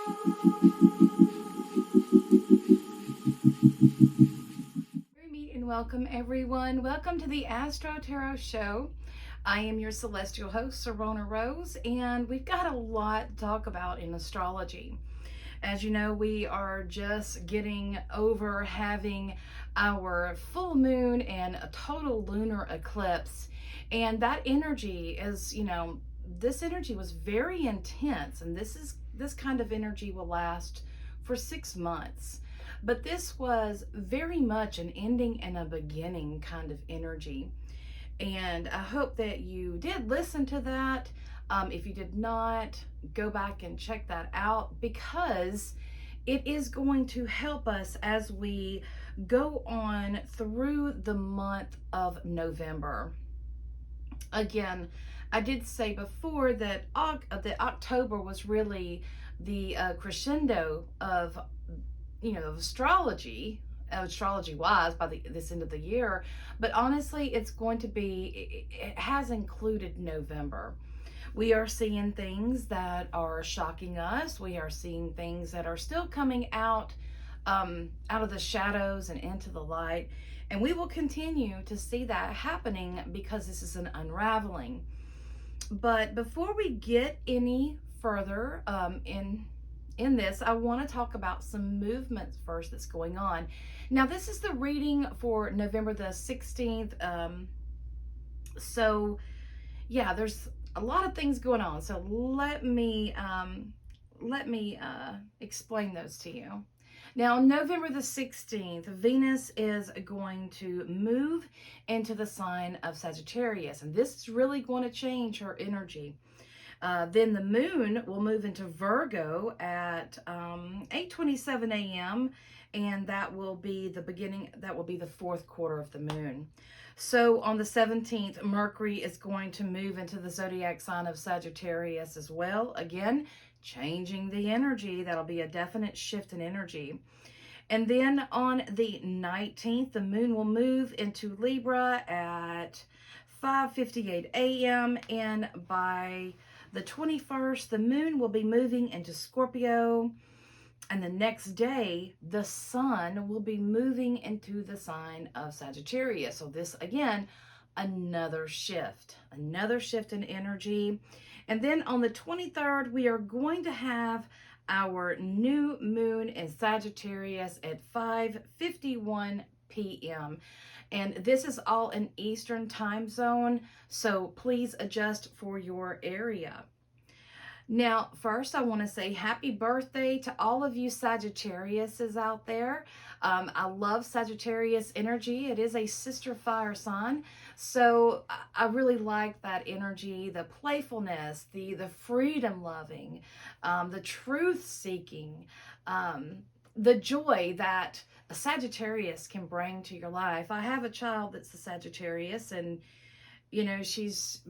And welcome everyone. Welcome to the AstroTarot Show. I am your celestial host, Serona Rose, and we've got a lot to talk about in astrology. As you know, we are just getting over having our full moon and a total lunar eclipse. And that energy is, this energy was very intense, and this kind of energy will last for 6 months. But this was very much an ending and a beginning kind of energy. And I hope that you did listen to that. If you did not, go back and check that out, because it is going to help us as we go on through the month of November. Again, I did say before that October was really the crescendo of astrology wise by this end of the year. But honestly, it has included November. We are seeing things that are shocking us. We are seeing things that are still coming out of the shadows and into the light. And we will continue to see that happening because this is an unraveling. But before we get any further in this, I want to talk about some movements first that's going on. Now, this is the reading for November the 16th. So yeah, there's a lot of things going on. So let me explain those to you. Now, November the 16th, Venus is going to move into the sign of Sagittarius, and this is really going to change her energy. Then the moon will move into Virgo at 8:27 a.m. and that will be the fourth quarter of the moon. So on the 17th, Mercury is going to move into the zodiac sign of Sagittarius as well. Again, changing the energy. That'll be a definite shift in energy. And then on the 19th, the moon will move into Libra at 5:58 a.m. and by the 21st, the moon will be moving into Scorpio. And the next day, the sun will be moving into the sign of Sagittarius. So this, again, another shift in energy. And then on the 23rd, we are going to have our new moon in Sagittarius at 5:51 p.m. And this is all in Eastern time zone, so please adjust for your area. Now, first, I want to say happy birthday to all of you Sagittariuses out there. I love Sagittarius energy. It is a sister fire sign, so I really like that energy, the playfulness, the freedom loving, the truth seeking, the joy that a Sagittarius can bring to your life. I have a child that's a Sagittarius, and she's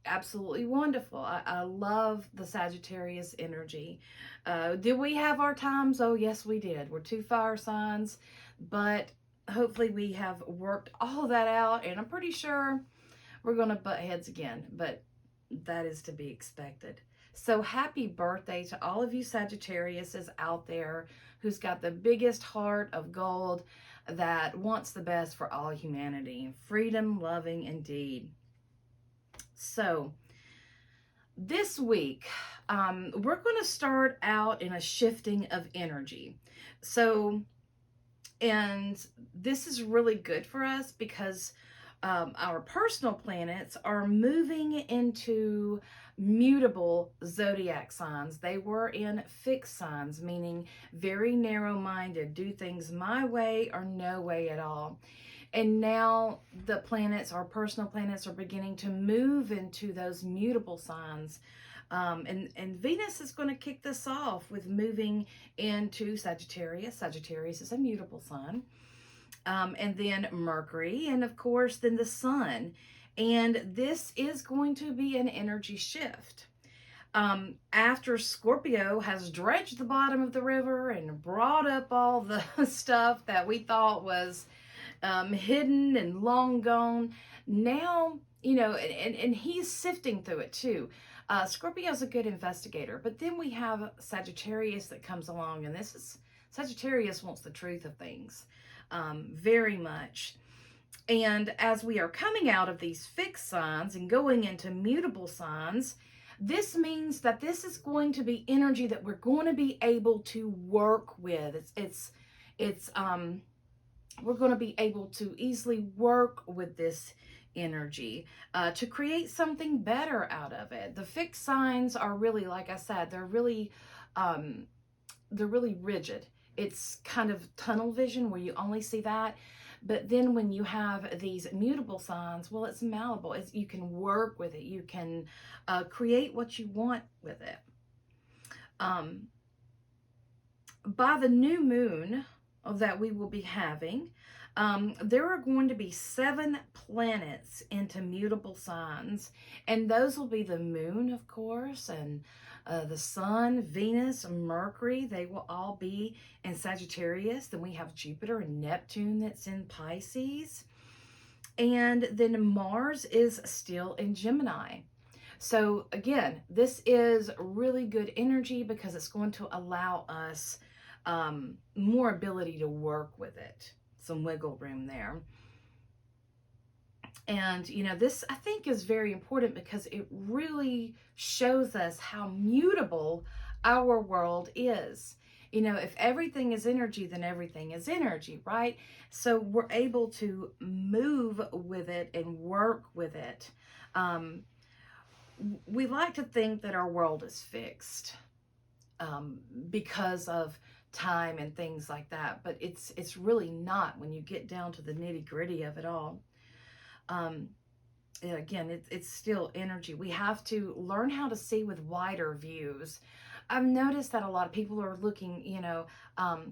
absolutely wonderful. I love the Sagittarius energy. Did we have our times? Oh, yes, we did. We're two fire signs, but hopefully we have worked all of that out, and I'm pretty sure we're going to butt heads again, but that is to be expected. So happy birthday to all of you Sagittariuses out there who's got the biggest heart of gold that wants the best for all humanity. Freedom loving indeed. So this week, we're going to start out in a shifting of energy. So, and this is really good for us because our personal planets are moving into mutable zodiac signs. They were in fixed signs, meaning very narrow-minded, do things my way or no way at all. And now the planets, our personal planets, are beginning to move into those mutable signs. And Venus is going to kick this off with moving into Sagittarius. Sagittarius is a mutable sign. And then Mercury, and of course, then the sun. And this is going to be an energy shift. After Scorpio has dredged the bottom of the river and brought up all the stuff that we thought was hidden and long gone, now, and he's sifting through it too. Scorpio is a good investigator, but then we have Sagittarius that comes along, and Sagittarius wants the truth of things, very much. And as we are coming out of these fixed signs and going into mutable signs, this means that this is going to be energy that we're going to be able to work with. We're going to be able to easily work with this energy to create something better out of it. The fixed signs are really, like I said, they're really rigid. It's kind of tunnel vision where you only see that. But then when you have these mutable signs, well, it's malleable. You can work with it. You can create what you want with it. By the new moon that we will be having, there are going to be 7 planets into mutable signs, and those will be the moon, of course, and the sun, Venus, Mercury. They will all be in Sagittarius. Then we have Jupiter and Neptune that's in Pisces. And then Mars is still in Gemini. So again, this is really good energy because it's going to allow us more ability to work with it. Some wiggle room there. And, you know, this I think is very important because it really shows us how mutable our world is. You know, if everything is energy, then everything is energy, right? So we're able to move with it and work with it. We like to think that our world is fixed because of time and things like that, but it's really not when you get down to the nitty-gritty of it all. Again, it's still energy. We have to learn how to see with wider views. I've noticed that a lot of people are looking, you know,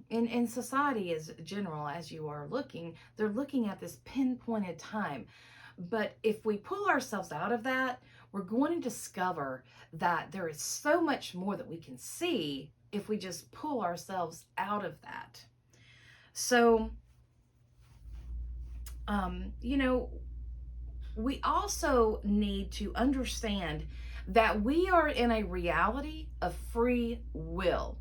in society as general, as you are looking, they're looking at this pinpointed time. But if we pull ourselves out of that, we're going to discover that there is so much more that we can see if we just pull ourselves out of that. So, you know, we also need to understand that we are in a reality of free will.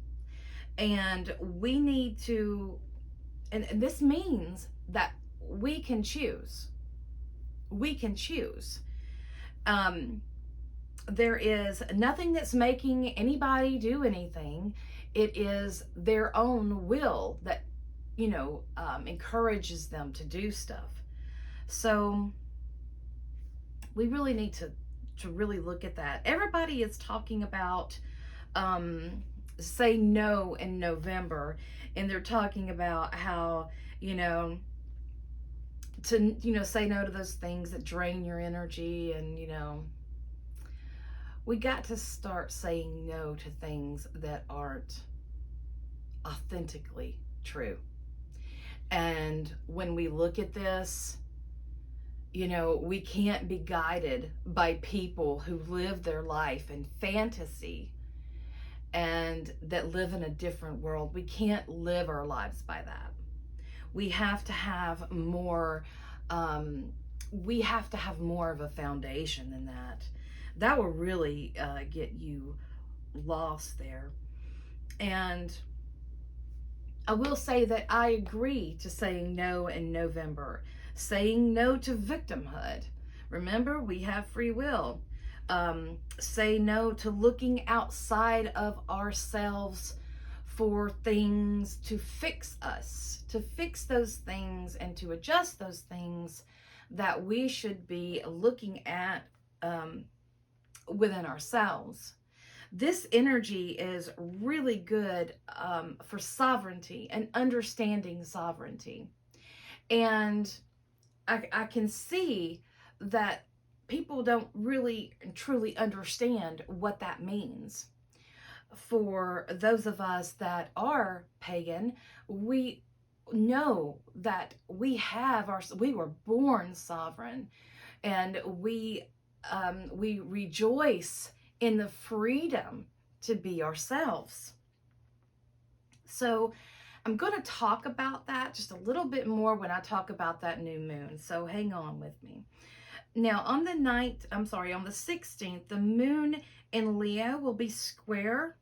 And we need to, and this means that we can choose. We can choose. There is nothing that's making anybody do anything. It is their own will that, you know, encourages them to do stuff. So we really need to really look at that. Everybody is talking about say no in November, and they're talking about how, you know, to, you know, say no to those things that drain your energy. And, you know, we got to start saying no to things that aren't authentically true. And when we look at this, you know, we can't be guided by people who live their life in fantasy and that live in a different world. We can't live our lives by that. We have to have more, we have to have more of a foundation than that. That will really get you lost there. And I will say that I agree to saying no in November. Saying no to victimhood. Remember, we have free will. Say no to looking outside of ourselves for things to fix us, to fix those things and to adjust those things that we should be looking at within ourselves. This energy is really good for sovereignty and understanding sovereignty. And I can see that people don't really truly understand what that means. For those of us that are pagan, we know that we were born sovereign, and we rejoice in the freedom to be ourselves. So I'm going to talk about that just a little bit more when I talk about that new moon. So hang on with me. Now on the on the 16th, the moon in Leo will be square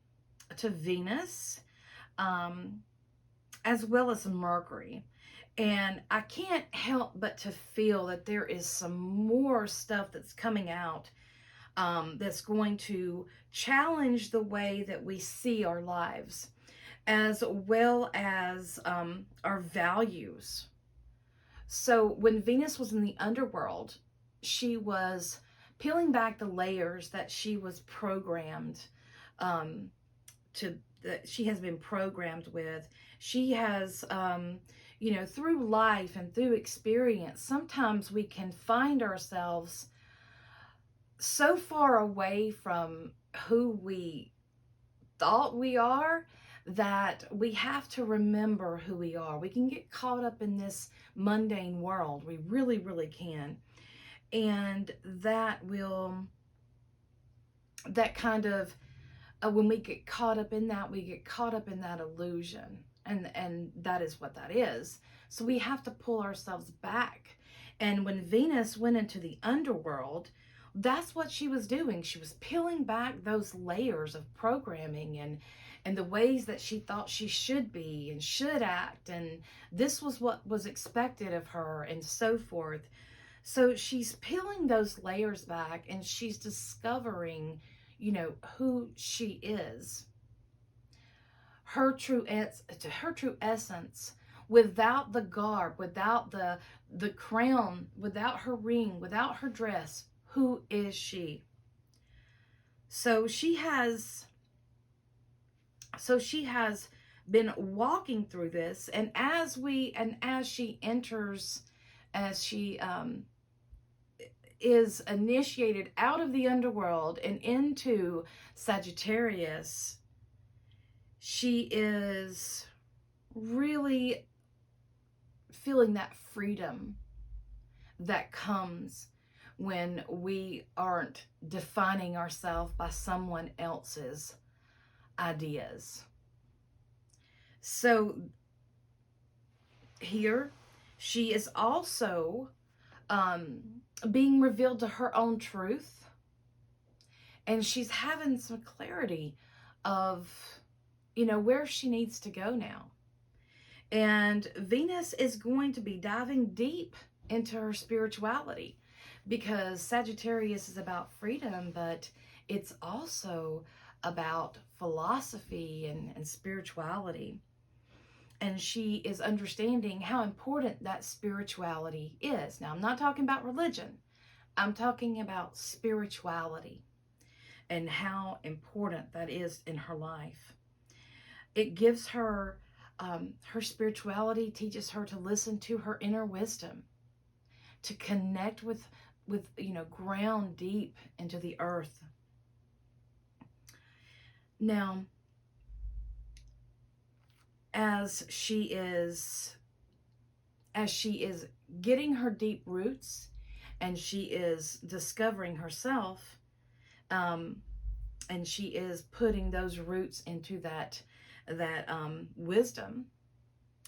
to Venus, um, as well as Mercury. And I can't help but to feel that there is some more stuff that's coming out, that's going to challenge the way that we see our lives, as well as our values. So when Venus was in the underworld, she was peeling back the layers that she was programmed, um, that she has been programmed with. She has, through life and through experience, sometimes we can find ourselves so far away from who we thought we are that we have to remember who we are. We can get caught up in this mundane world. We really, really can. And that kind of, when we get caught up in that, we get caught up in that illusion. And that is what that is. So we have to pull ourselves back. And when Venus went into the underworld, that's what she was doing. She was peeling back those layers of programming and the ways that she thought she should be and should act. And this was what was expected of her and so forth. So she's peeling those layers back and she's discovering, who she is. Her true essence, without the garb, without the crown, without her ring, without her dress. Who is she? So she has been walking through this, and as she enters, as she is initiated out of the underworld and into Sagittarius, she is really feeling that freedom that comes when we aren't defining ourselves by someone else's ideas. So here, she is also being revealed to her own truth, and she's having some clarity of, where she needs to go now. And Venus is going to be diving deep into her spirituality, because Sagittarius is about freedom, but it's also about philosophy and spirituality. And she is understanding how important that spirituality is. Now, I'm not talking about religion. I'm talking about spirituality and how important that is in her life. It gives her, her spirituality teaches her to listen to her inner wisdom, to connect with ground deep into the earth. Now, as she is getting her deep roots, and she is discovering herself, and she is putting those roots into that wisdom,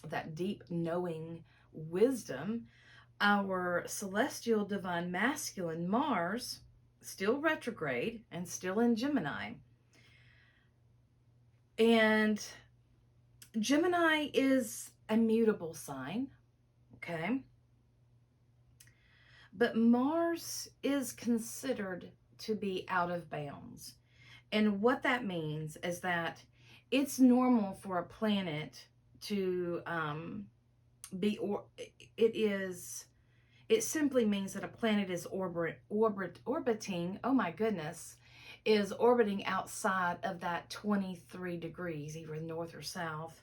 that deep knowing wisdom, our celestial divine masculine Mars, still retrograde and still in Gemini. And Gemini is a mutable sign, okay? But Mars is considered to be out of bounds. And what that means is that it's normal for a planet to it simply means that a planet is orbiting, oh my goodness, is orbiting outside of that 23 degrees, either north or south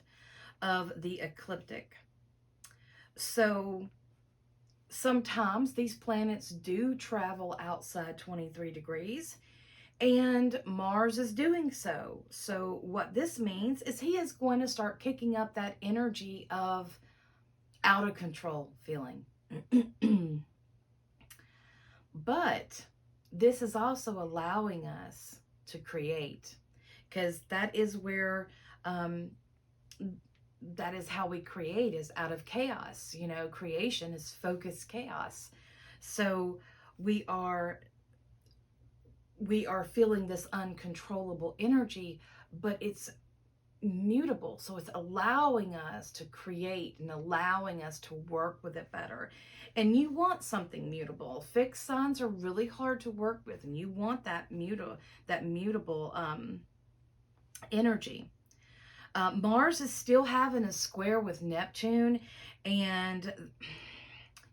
of the ecliptic. So sometimes these planets do travel outside 23 degrees, and Mars is doing so. So what this means is he is going to start kicking up that energy of out of control feeling. But this is also allowing us to create, because that is where, that is how we create, is out of chaos. Creation is focused chaos. So we are feeling this uncontrollable energy, but it's mutable. So it's allowing us to create and allowing us to work with it better. And you want something mutable. Fixed signs are really hard to work with, and you want that mutable energy. Mars is still having a square with Neptune, and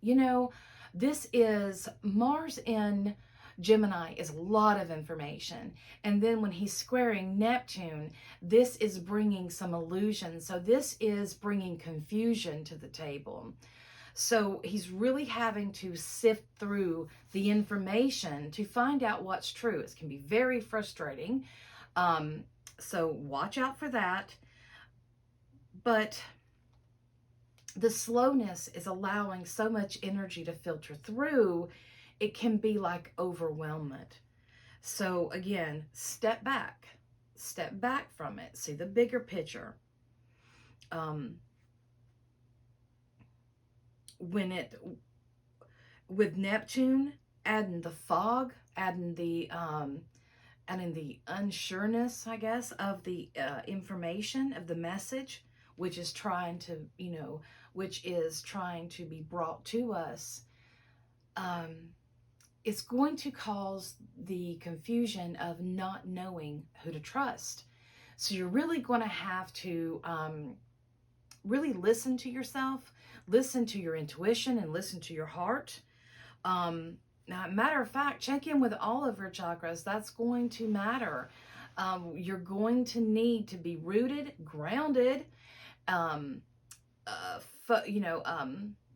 you know, this is Mars in Gemini is a lot of information. And then when he's squaring Neptune, this is bringing some illusion. So this is bringing confusion to the table. So he's really having to sift through the information to find out what's true. It can be very frustrating. So watch out for that. But the slowness is allowing so much energy to filter through. It can be like overwhelmment. So again, step back from it. See the bigger picture. With Neptune, adding the fog, adding the unsureness, I guess, of the information, of the message, which is trying to, which is trying to be brought to us, it's going to cause the confusion of not knowing who to trust. So you're really going to have to really listen to yourself, listen to your intuition, and listen to your heart. Now, matter of fact, check in with all of your chakras. That's going to matter. You're going to need to be rooted, grounded,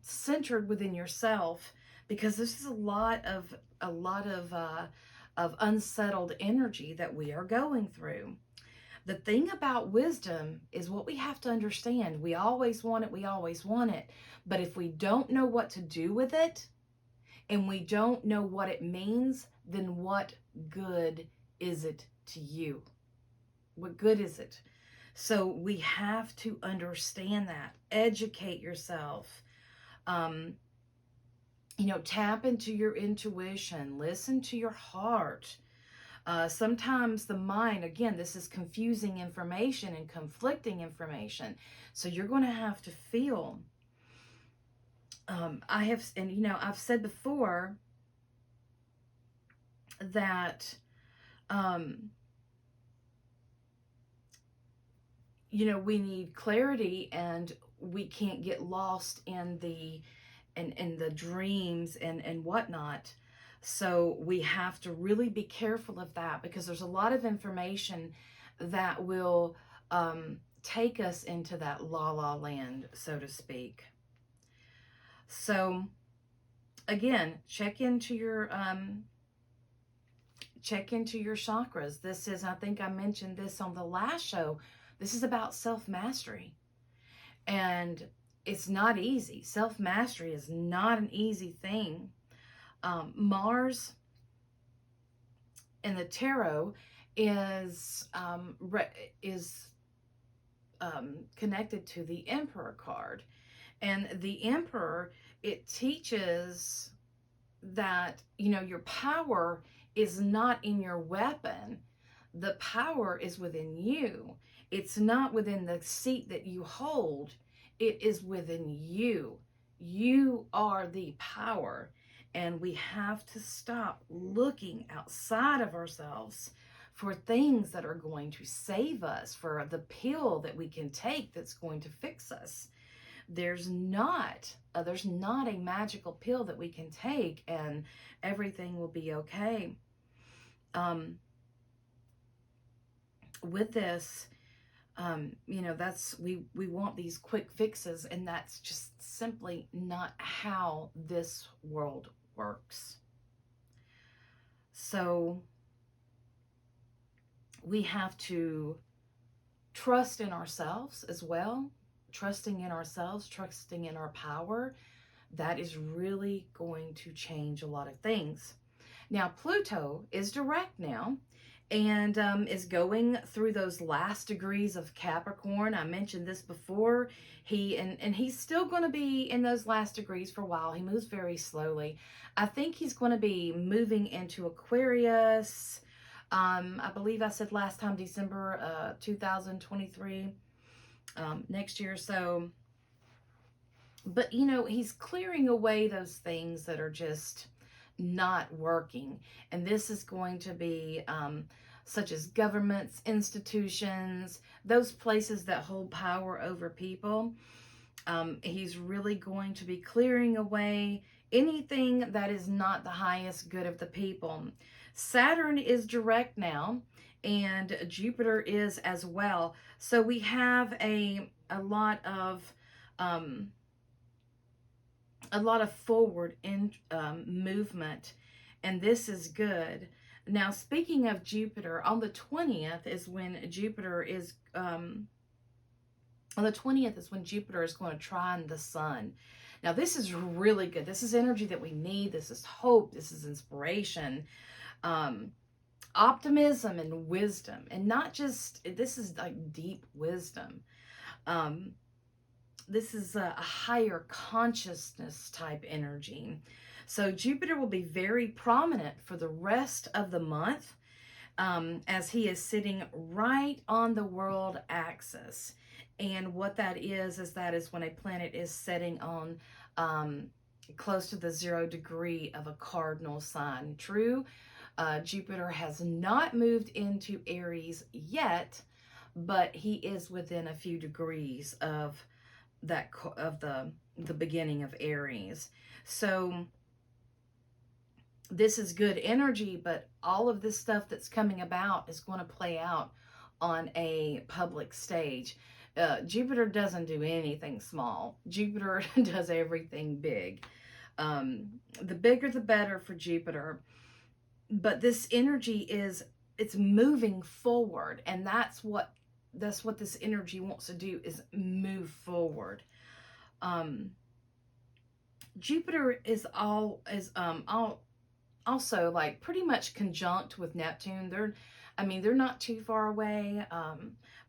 centered within yourself, because this is a lot of unsettled energy that we are going through. The thing about wisdom is what we have to understand. We always want it. But if we don't know what to do with it, and we don't know what it means, then what good is it to you? What good is it? So we have to understand that. Educate yourself. Tap into your intuition. Listen to your heart. Sometimes the mind, again, this is confusing information and conflicting information. So you're going to have to feel. I've said before that, we need clarity, and we can't get lost in the dreams and whatnot. So we have to really be careful of that, because there's a lot of information that will take us into that la-la land, so to speak. So again, check into your chakras. This is, I think I mentioned this on the last show, this is about self-mastery. And it's not easy. Self-mastery is not an easy thing. Mars in the tarot is connected to the Emperor card. And the Emperor, it teaches that, your power is not in your weapon. The power is within you. It's not within the seat that you hold. It is within you. You are the power. And we have to stop looking outside of ourselves for things that are going to save us, for the pill that we can take that's going to fix us. There's not a magical pill that we can take and everything will be okay. With this, that's we want these quick fixes, and that's just simply not how this world works. So we have to trust in ourselves as well. Trusting in ourselves, trusting in our power, that is really going to change a lot of things. Now, Pluto is direct now, and is going through those last degrees of Capricorn. I mentioned this before. He's still going to be in those last degrees for a while. He moves very slowly. I think he's going to be moving into Aquarius. I believe I said last time December 2023, next year. So, but you know, he's clearing away those things that are just not working. And this is going to be such as governments, institutions, those places that hold power over people. He's really going to be clearing away anything that is not the highest good of the people. Saturn is direct now, and Jupiter is as well. So we have a lot of forward in movement, and this is good. Now, speaking of Jupiter, on the 20th is when Jupiter is going to trine the sun. Now, this is really good. This is energy that we need. This is hope. This is inspiration, optimism, and wisdom. And not just, this is like deep wisdom. This is a higher consciousness type energy. So Jupiter will be very prominent for the rest of the month, as he is sitting right on the world axis. And what that is when a planet is setting on close to the 0 degree of a cardinal sign. True, Jupiter has not moved into Aries yet, but he is within a few degrees of the beginning of Aries. So this is good energy, but all of this stuff that's coming about is going to play out on a public stage. Jupiter doesn't do anything small. Jupiter does everything big. The bigger the better for Jupiter. But this energy it's moving forward, and that's what this energy wants to do, is move forward. Jupiter is also like pretty much conjunct with Neptune. They're not too far away,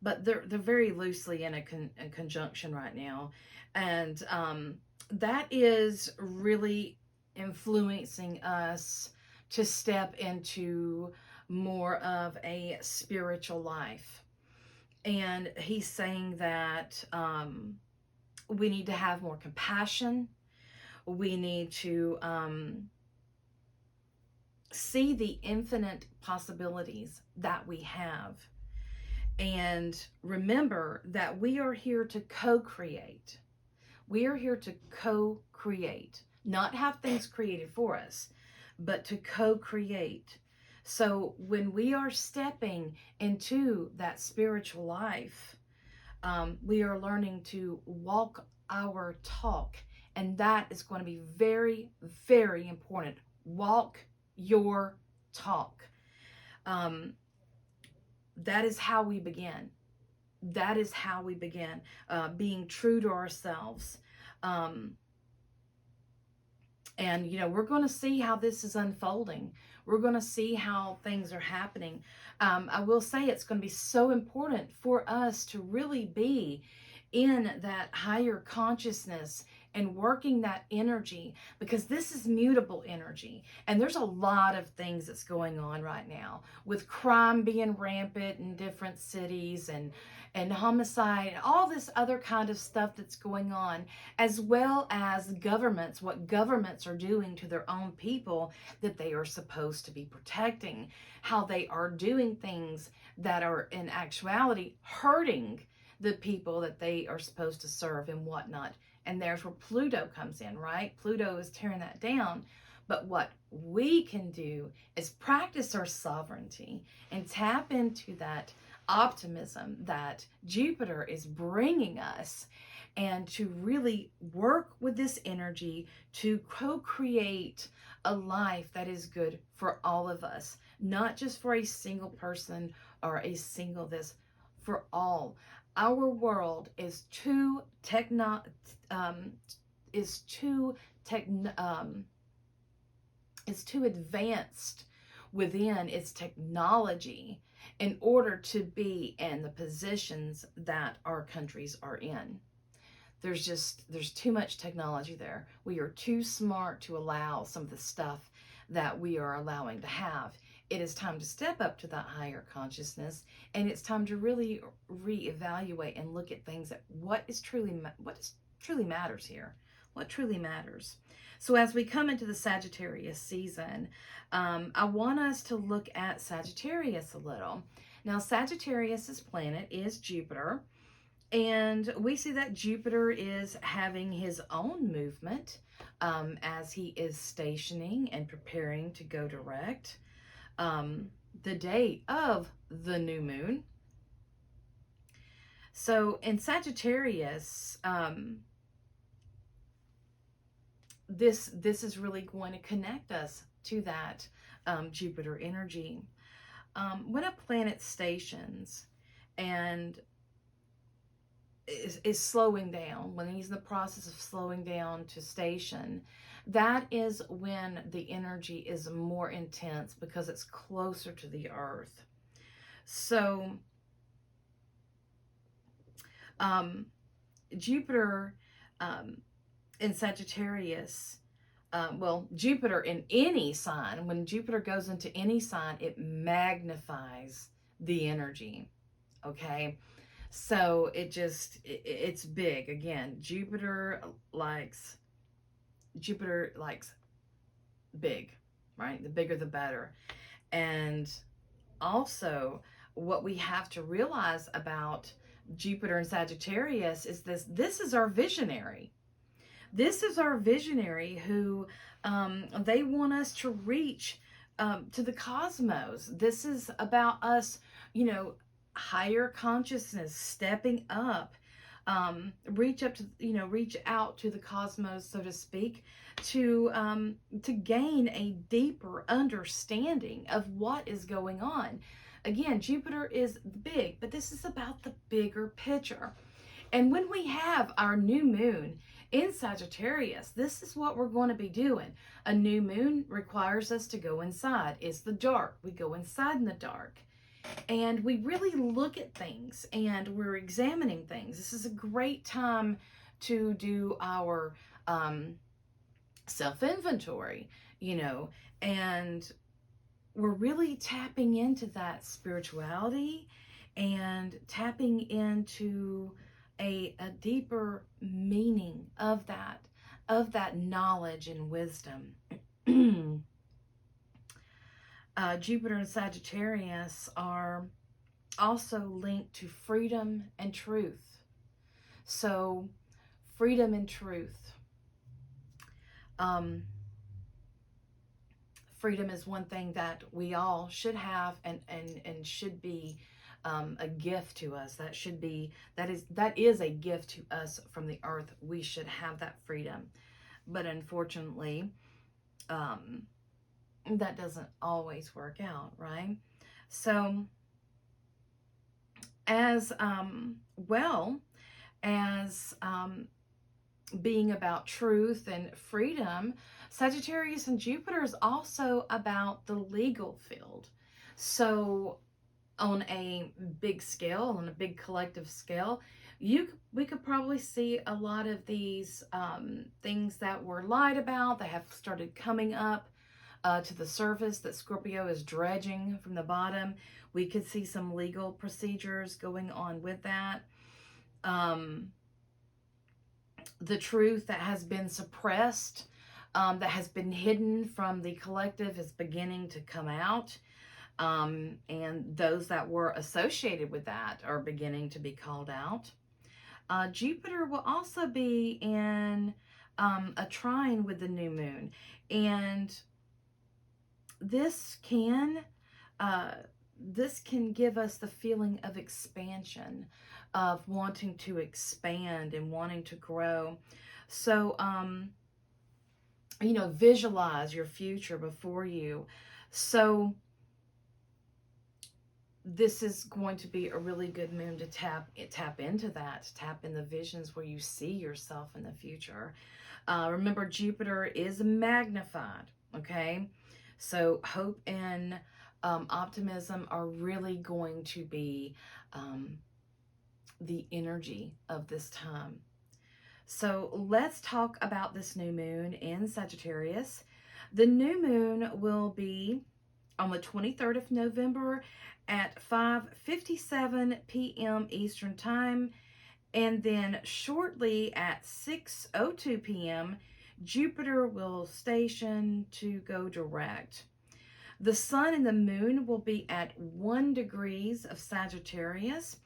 but they're very loosely in a conjunction right now, and that is really influencing us to step into more of a spiritual life. And he's saying that we need to have more compassion. We need to see the infinite possibilities that we have. And remember that we are here to co-create. We are here to co-create, not have things created for us, but to co-create. So when we are stepping into that spiritual life, we are learning to walk our talk. And that is going to be very, very important. Walk your talk. That is how we begin. That is how we begin, being true to ourselves. And, you know, we're going to see how this is unfolding. We're going to see how things are happening. I will say it's going to be so important for us to really be in that higher consciousness and working that energy, because this is mutable energy. And there's a lot of things that's going on right now with crime being rampant in different cities, and homicide, and all this other kind of stuff that's going on, as well as governments, what governments are doing to their own people that they are supposed to be protecting, how they are doing things that are in actuality hurting the people that they are supposed to serve and whatnot. And there's where Pluto comes in, right? Pluto is tearing that down. But what we can do is practice our sovereignty and tap into that optimism that Jupiter is bringing us, and to really work with this energy to co-create a life that is good for all of us, not just for a single person or a single this, for all. Our world is too advanced within its technology in order to be in the positions that our countries are in. There's too much technology there. We are too smart to allow some of the stuff that we are allowing to have. It is time to step up to that higher consciousness, and it's time to really reevaluate and look at things, at what truly matters here, what truly matters. So as we come into the Sagittarius season, I want us to look at Sagittarius a little. Now, Sagittarius's planet is Jupiter, and we see that Jupiter is having his own movement as he is stationing and preparing to go direct the day of the new moon. So in Sagittarius, this is really going to connect us to that Jupiter energy. When a planet stations and is slowing down, when he's in the process of slowing down to station, that is when the energy is more intense because it's closer to the earth. So Jupiter in Sagittarius, well, Jupiter in any sign, when Jupiter goes into any sign, it magnifies the energy, okay? So it's big. Again, Jupiter likes big, right? The bigger the better. And also, what we have to realize about Jupiter and Sagittarius is this is our visionary. This is our visionary who they want us to reach to the cosmos. This is about us, higher consciousness, stepping up, reach out to the cosmos, so to speak, to gain a deeper understanding of what is going on. Again, Jupiter is big, but this is about the bigger picture. And when we have our new moon in Sagittarius, this is what we're going to be doing. A new moon requires us to go inside. It's the dark. We go inside in the dark. And we really look at things and we're examining things. This is a great time to do our self-inventory, and we're really tapping into that spirituality and tapping into a deeper meaning of that knowledge and wisdom. Jupiter and Sagittarius are also linked to freedom and truth. So, freedom and truth. Freedom is one thing that we all should have and should be a gift to us. That is a gift to us from the earth. We should have that freedom. But unfortunately, that doesn't always work out, right? So as well as being about truth and freedom, Sagittarius and Jupiter is also about the legal field. So on a big scale, on a big collective scale, we could probably see a lot of these things that were lied about that have started coming up to the surface, that Scorpio is dredging from the bottom. We could see some legal procedures going on with that. The truth that has been suppressed, that has been hidden from the collective, is beginning to come out. And those that were associated with that are beginning to be called out. Jupiter will also be in a trine with the new moon. And this can give us the feeling of expansion, of wanting to expand and wanting to grow. So, visualize your future before you. So this is going to be a really good moon to tap into that, tap in the visions where you see yourself in the future. Remember, Jupiter is magnified, okay? So hope and optimism are really going to be the energy of this time. So let's talk about this new moon in Sagittarius. The new moon will be on the 23rd of November at 5:57 p.m. Eastern Time, and then shortly at 6:02 p.m. Jupiter will station to go direct. The sun and the moon will be at 1 degrees of Sagittarius,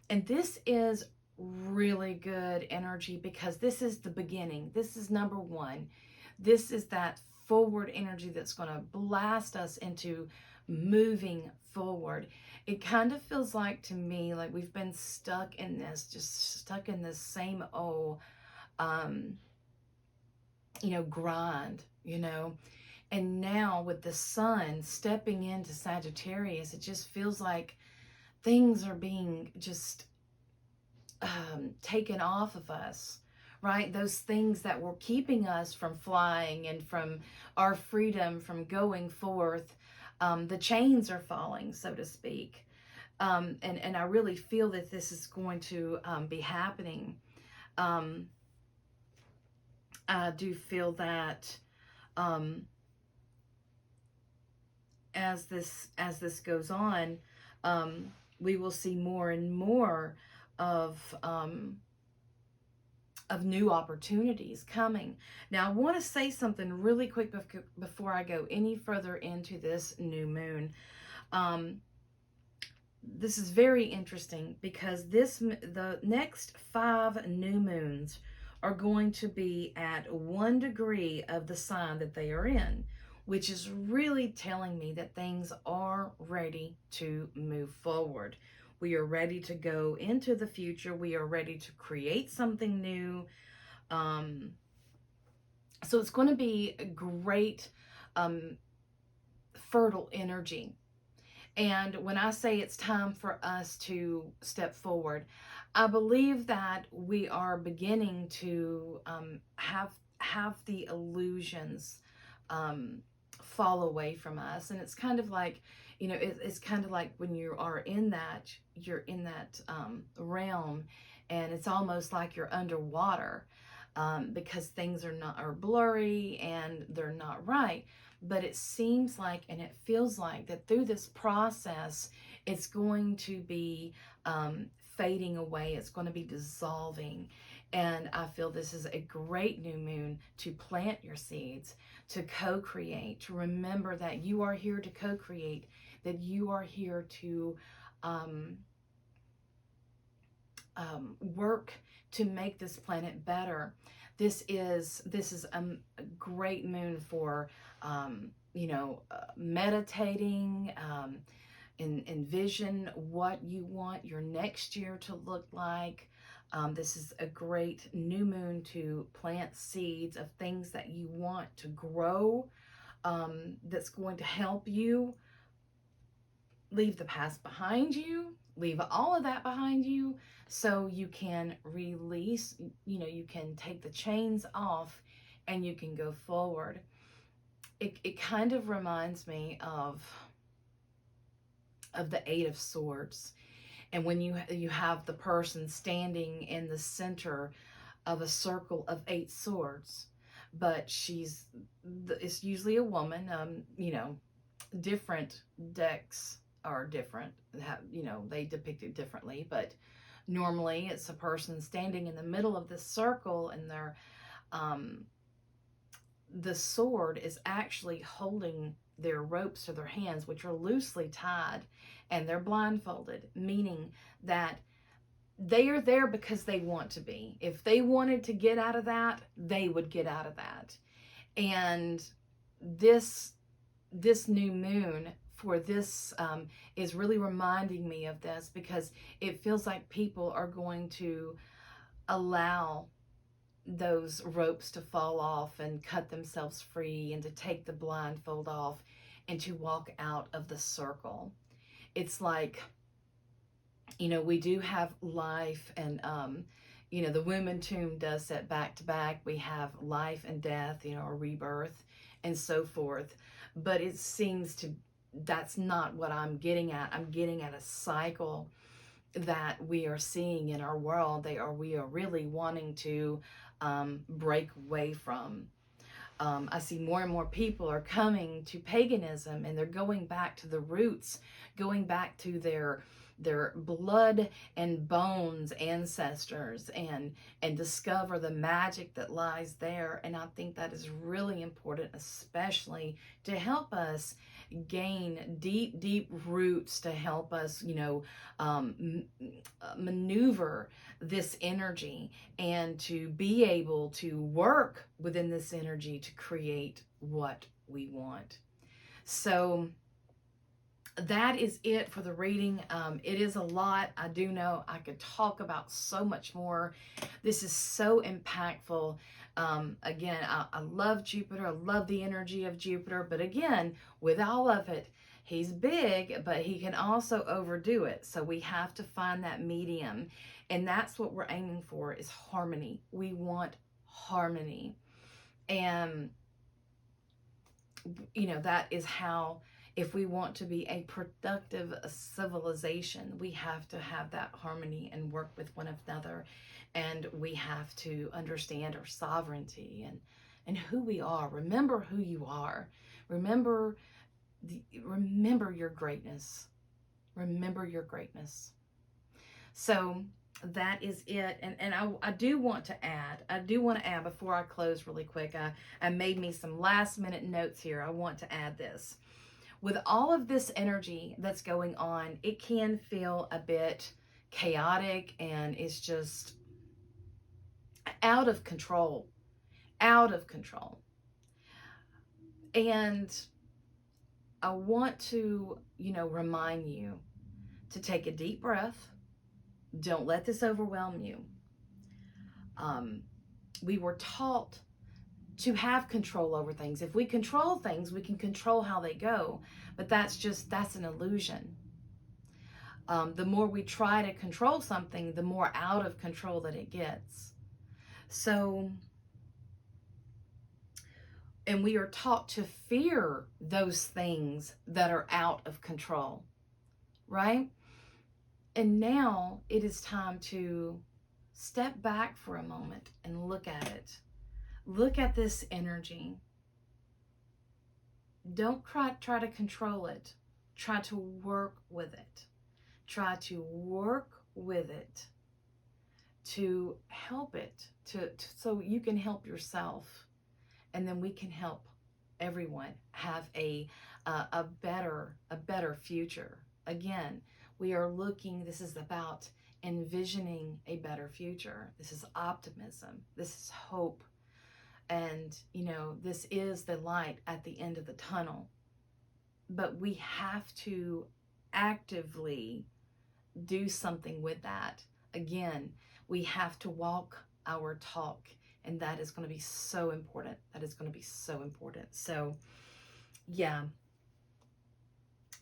and this is really good energy because this is the beginning. This is number one. This is that forward energy that's going to blast us into moving forward. It kind of feels like to me like we've been stuck in this, just stuck in this same old, grind, And now with the sun stepping into Sagittarius, it just feels like things are being just taken off of us, right? Those things that were keeping us from flying and from our freedom, from going forth, the chains are falling, so to speak. And I really feel that this is going to be happening. I do feel that as this goes on, we will see more and more of new opportunities coming. Now, I want to say something really quick before I go any further into this new moon. This is very interesting because the next 5 new moons are going to be at 1 degree of the sign that they are in, which is really telling me that things are ready to move forward. We are ready to go into the future. We are ready to create something new. So it's going to be a great fertile energy. And when I say it's time for us to step forward, I believe that we are beginning to have the illusions fall away from us. And it's kind of like, it's kind of like when you are you're in that realm, and it's almost like you're underwater because things are blurry and they're not right. But it seems like, and it feels like that through this process, it's going to be fading away. It's going to be dissolving. And I feel this is a great new moon to plant your seeds, to co-create, to remember that you are here to co-create, that you are here to work to make this planet better. This is a great moon for meditating, envision what you want your next year to look like. This is a great new moon to plant seeds of things that you want to grow, that's going to help you leave the past behind you, leave all of that behind you, so you can release, you can take the chains off and you can go forward. It kind of reminds me of the 8 of Swords. And when you have the person standing in the center of a circle of 8 swords, but it's usually a woman. Different decks are different. They depict it differently, but normally it's a person standing in the middle of this circle, and the sword is actually holding their ropes to their hands, which are loosely tied, and they're blindfolded, meaning that they are there because they want to be. If they wanted to get out of that, they would get out of that. And this new moon for this is really reminding me of this, because it feels like people are going to allow those ropes to fall off and cut themselves free, and to take the blindfold off and to walk out of the circle. It's like, we do have life, and you know, the womb and tomb does set back to back. We have life and death, you know, a rebirth and so forth. But it seems to, that's not what I'm getting at. I'm getting at a cycle that we are seeing in our world. We are really wanting to break away from. I see more and more people are coming to paganism, and they're going back to the roots, going back to their blood and bones ancestors, and discover the magic that lies there. And I think that is really important, especially to help us gain deep roots, to help us, you know, maneuver this energy, and to be able to work within this energy to create what we want. So that is it for the reading. It is a lot. I do know I could talk about so much more. This is so impactful. Again, I love Jupiter. I love the energy of Jupiter. But again, with all of it, he's big, but he can also overdo it. So we have to find that medium. And that's what we're aiming for, is harmony. We want harmony. And, you know, that is how, if we want to be a productive civilization, we have to have that harmony and work with one another. And we have to understand our sovereignty and who we are. Remember who you are. Remember your greatness. Remember your greatness. So that is it. And I do want to add, before I close really quick, I made me some last minute notes here. I want to add this. With all of this energy that's going on, it can feel a bit chaotic, and it's just out of control. And I want to, you know, remind you to take a deep breath. Don't let this overwhelm you. We were taught to have control over things. If we control things, we can control how they go. But that's an illusion. The more we try to control something, the more out of control that it gets. So, and we are taught to fear those things that are out of control, right? And now it is time to step back for a moment and look at it. Look at this energy. Don't try to control it. Try to work with it. Try to work with it to help it, so you can help yourself, and then we can help everyone have a better future. Again, we are looking. This is about envisioning a better future. This is optimism. This is hope. And, you know, this is the light at the end of the tunnel. But we have to actively do something with that. Again, we have to walk our talk. And that is going to be so important. That is going to be so important. So, yeah,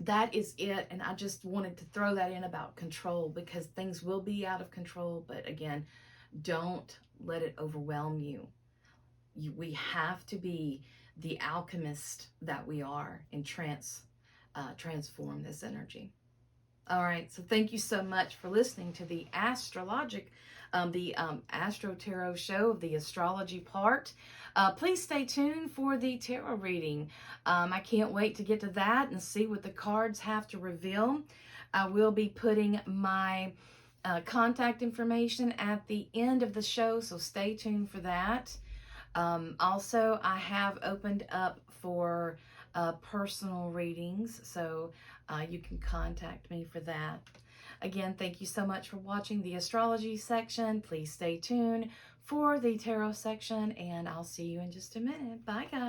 that is it. And I just wanted to throw that in about control, because things will be out of control. But again, don't let it overwhelm you. We have to be the alchemist that we are and transform this energy. All right, so thank you so much for listening to the AstroTarot Show, the astrology part. Please stay tuned for the tarot reading. I can't wait to get to that and see what the cards have to reveal. I will be putting my contact information at the end of the show, so stay tuned for that. Also, I have opened up for personal readings, so you can contact me for that. Again, thank you so much for watching the astrology section. Please stay tuned for the tarot section, and I'll see you in just a minute. Bye, guys.